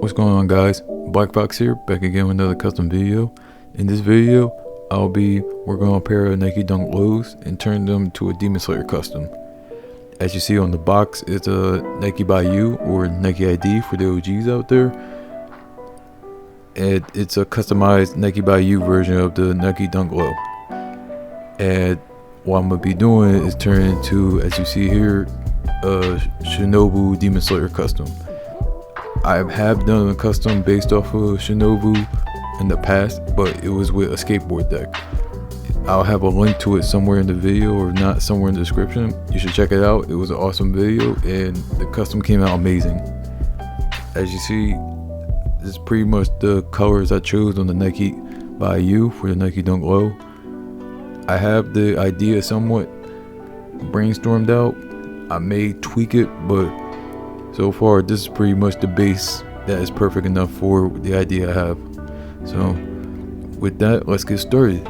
What's going on, guys? Black Fox here, back again with another custom video. In this video, we're going to pair of Nike Dunk Lows and turn them to a Demon Slayer custom. As you see on the box, it's a Nike by You or Nike ID for the OGs out there. And it's a customized Nike by You version of the Nike Dunk Low. And what I'm going to be doing is turn into, as you see here, a Shinobu Demon Slayer custom. I have done a custom based off of Shinobu in the past, but it was with a skateboard deck. I'll have a link to it somewhere in the video, or not, somewhere in the description. You should check it out. It was an awesome video and the custom came out amazing. As you see, this is pretty much the colors I chose on the Nike by You for the Nike Dunk Low. I have the idea somewhat brainstormed out. I may tweak it, but so far this is pretty much the base that is perfect enough for the idea I have. So with that, let's get started.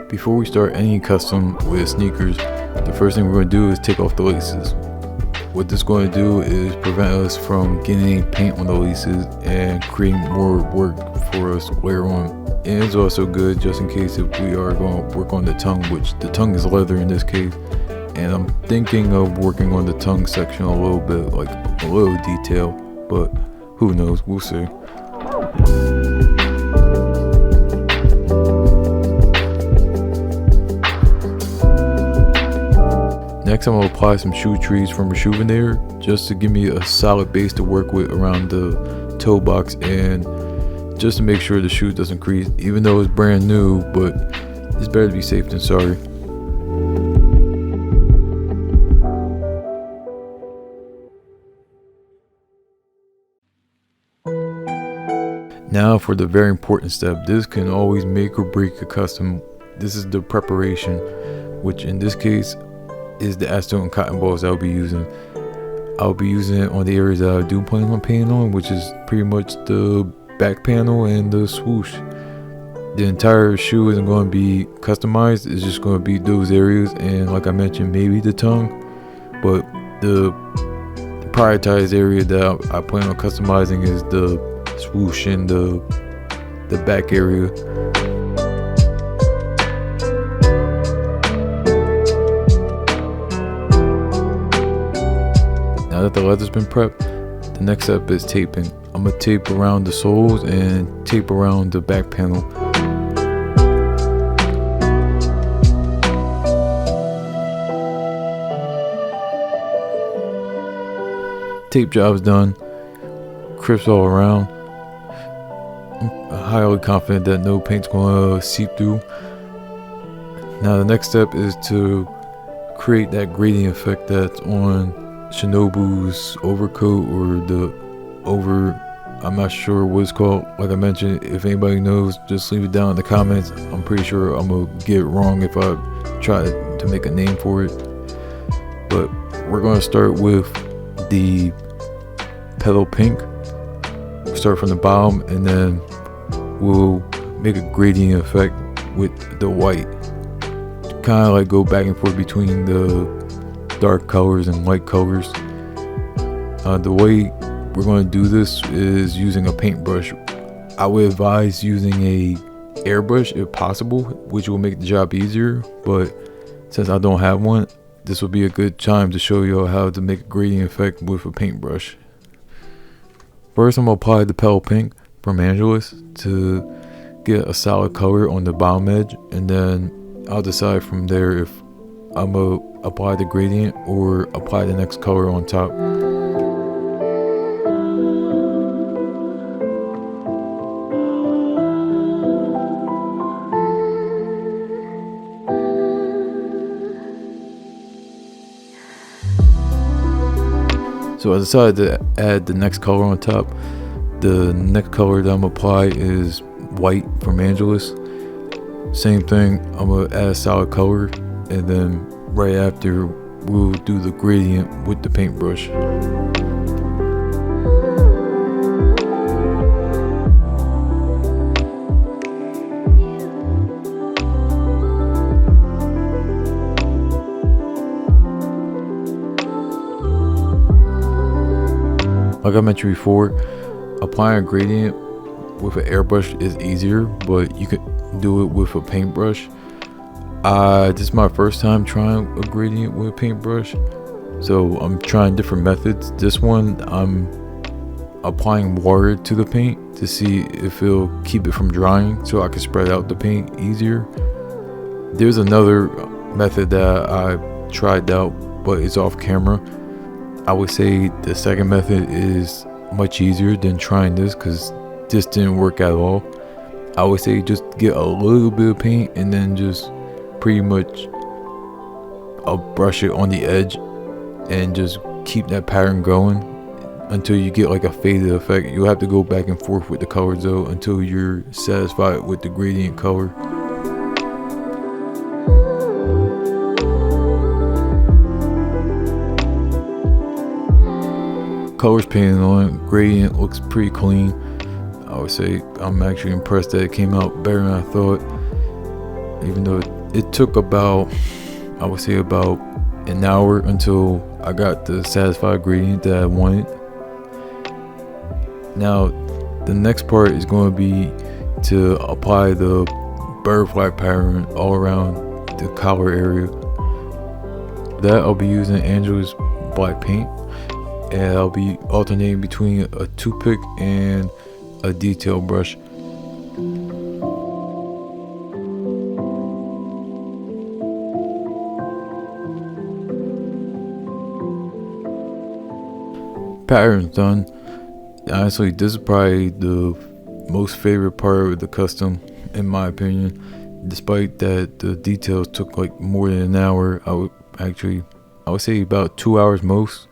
Before we start any custom with sneakers, the first thing we're going to do is take off the laces. What this is going to do is prevent us from getting paint on the laces and creating more work for us later on. And it's also good just in case if we are going to work on the tongue, which the tongue is leather in this case. And I'm thinking of working on the tongue section a little bit, like a little detail, but who knows, we'll see. Next, I'm going to apply some shoe trees from Rejuvenator just to give me a solid base to work with around the toe box and just to make sure the shoe doesn't crease, even though it's brand new, but it's better to be safe than sorry. Now for the very important step. This can always make or break a custom. This is the preparation, which in this case is the acetone cotton balls I'll be using. I'll be using it on the areas that I do plan on painting on, which is pretty much the back panel and the swoosh. The entire shoe isn't going to be customized, it's just going to be those areas, and like I mentioned, maybe the tongue, but the prioritized area that I plan on customizing is the swoosh and the back area. Now that the leather's been prepped, the next step is taping. I'm going to tape around the soles and tape around the back panel. Tape job's done. Crisp all around. I'm highly confident that no paint's going to seep through. Now the next step is to create that gradient effect that's on Shinobu's overcoat, or I'm not sure what it's called. Like I mentioned, if anybody knows, just leave it down in the comments. I'm pretty sure I'm gonna get it wrong if I try to make a name for it. But we're gonna start with the petal pink. We'll start from the bottom and then we'll make a gradient effect with the white. Kind of like go back and forth between the dark colors and light colors. The way we're going to do this is using a paintbrush. I would advise using a airbrush if possible, which will make the job easier, but since I don't have one, this will be a good time to show you how to make a gradient effect with a paintbrush. First, I'm going to apply the petal pink from Angelus to get a solid color on the bottom edge, and then I'll decide from there if I'm going to apply the gradient or apply the next color on top. So I decided to add the next color on top. The next color that I'm going to apply is white from Angelus. Same thing, I'm going to add a solid color, and then right after we'll do the gradient with the paintbrush. Like I mentioned before, applying a gradient with an airbrush is easier, but you can do it with a paintbrush. This is my first time trying a gradient with a paintbrush, so I'm trying different methods. This one, I'm applying water to the paint to see if it'll keep it from drying, so I can spread out the paint easier. There's another method that I tried out, but it's off camera. I would say the second method is much easier than trying this, because this didn't work at all. I would say just get a little bit of paint and then just pretty much brush it on the edge and just keep that pattern going until you get like a faded effect. You'll have to go back and forth with the colors though until you're satisfied with the gradient color. Colors painted on, gradient looks pretty clean. I would say I'm actually impressed that it came out better than I thought, even though it took about, I would say about an hour until I got the satisfied gradient that I wanted. Now the next part is going to be to apply the butterfly pattern all around the collar area. That I'll be using Angela's black paint, and I'll be alternating between a toothpick and a detail brush. Pattern's done. Honestly, this is probably the most favorite part of the custom in my opinion. Despite that the details took like more than an hour, I would say about 2 hours most,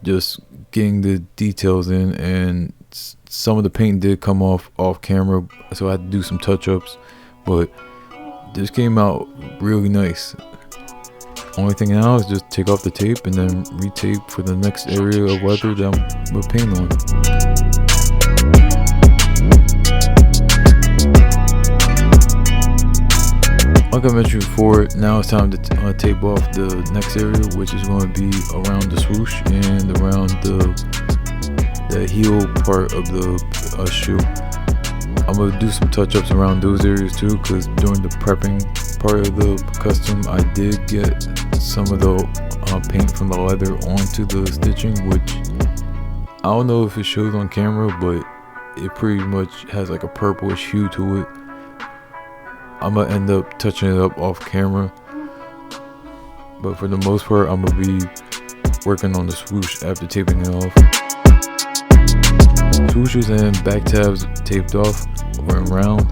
just getting the details in, and some of the paint did come off camera, so I had to do some touch-ups, but this came out really nice. Only thing now is just take off the tape and then retape for the next area of leather that I'm gonna paint on. Like I mentioned before, now it's time to tape off the next area, which is going to be around the swoosh and around the heel part of the shoe. I'm going to do some touch-ups around those areas too, because during the prepping part of the custom, I did get some of the paint from the leather onto the stitching, which I don't know if it shows on camera, but it pretty much has like a purplish hue to it. I'm gonna end up touching it up off camera, but for the most part I'm gonna be working on the swoosh after taping it off. Swooshes and back tabs taped off or around.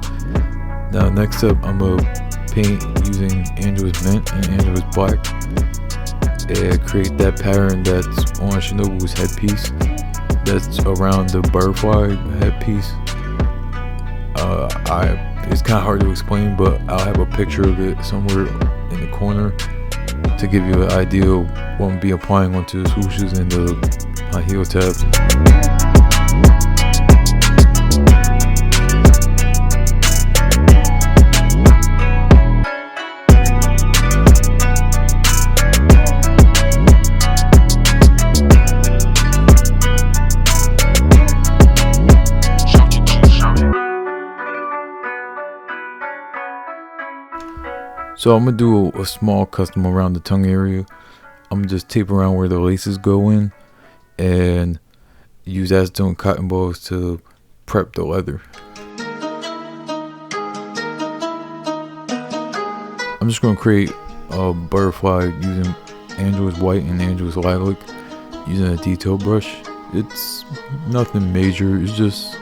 Now next up I'm gonna paint using Angela's mint and Angela's black and create that pattern that's on Shinobu's headpiece, that's around the butterfly headpiece. It's kind of hard to explain, but I'll have a picture of it somewhere in the corner to give you an idea of what I'm going to be applying onto the swooshes and the heel tabs. So I'm going to do a small custom around the tongue area. I'm going to just tape around where the laces go in and use acetone cotton balls to prep the leather. I'm just going to create a butterfly using Angela's white and Angela's lilac using a detail brush. It's nothing major, it's just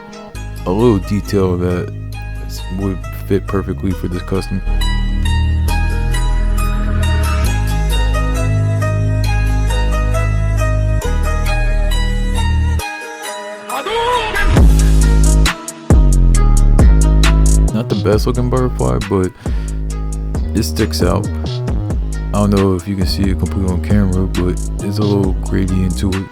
a little detail that would fit perfectly for this custom. Not the best looking butterfly, but it sticks out. I don't know if you can see it completely on camera, but there's a little gradient to it.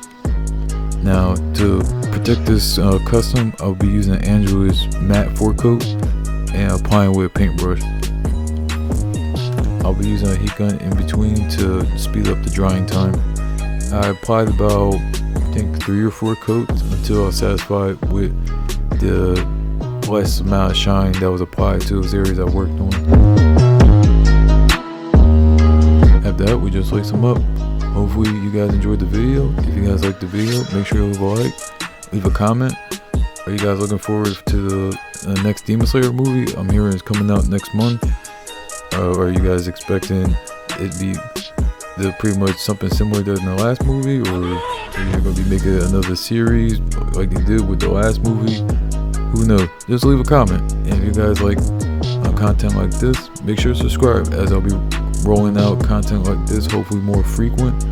Now to protect this custom, I'll be using Angela's matte forecoat and applying with a paintbrush. I'll be using a heat gun in between to speed up the drying time. I applied about think 3 or 4 coats until I was satisfied with the less amount of shine that was applied to those areas I worked on. After that, we just lace them up. Hopefully you guys enjoyed the video. If you guys liked the video, make sure to leave a like, leave a comment. Are you guys looking forward to the next Demon Slayer movie? I'm hearing it's coming out next month. Are you guys expecting it be pretty much something similar to the last movie, or are you going to be making another series like they did with the last movie? Who knows? Just leave a comment. And if you guys like content like this, make sure to subscribe, as I'll be rolling out content like this, hopefully more frequent.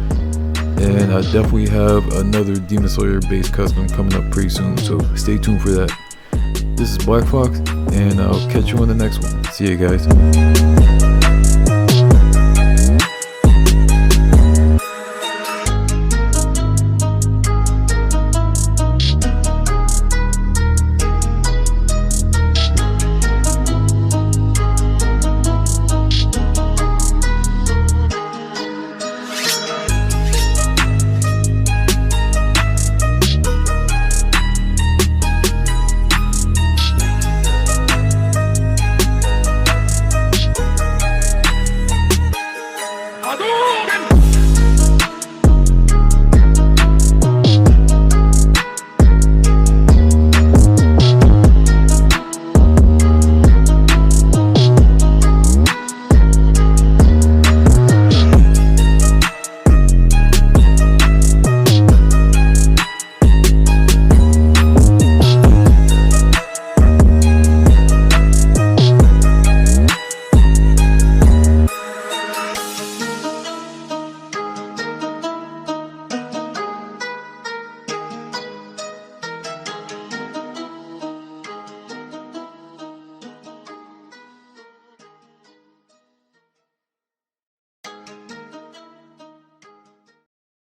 And I definitely have another Demon Slayer based custom coming up pretty soon, so stay tuned for that. This is Black Fox, and I'll catch you on the next one. See you guys.